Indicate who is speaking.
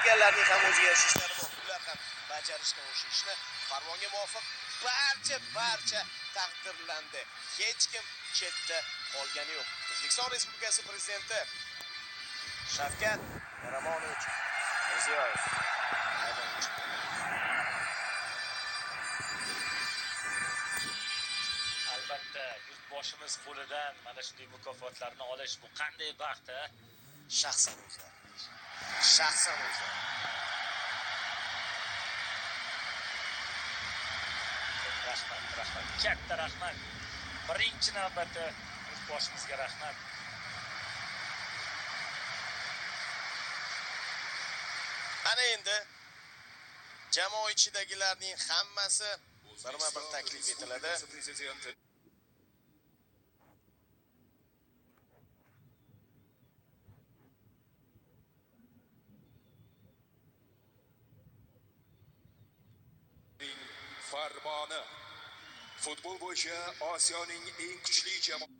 Speaker 1: qilganlarning ham o'ziga yarasha ishlari bor. Ular ham bajarishgan o'sha ishni farmonga muvofiq barcha taqdirlandi. Hech kim chetda qolgani yo'q. O'zbekiston Respublikasi prezidenti Shavkat Miromonovich Mirziyoyev
Speaker 2: albatta yurtboshimiz qo'lidan mana shunday mukofotlarni olish bu qanday baxt a?
Speaker 1: Shaxsan o'zlari.
Speaker 2: Rahmat. Katta rahmat. Birinchi navbatda yurtboshimizga rahmat.
Speaker 1: Ana endi jamoa ichidagilarning hammasi birma-bir taklif etiladi.
Speaker 3: Farmoni futbol bo'yicha Osiyoning eng kuchli jamoasi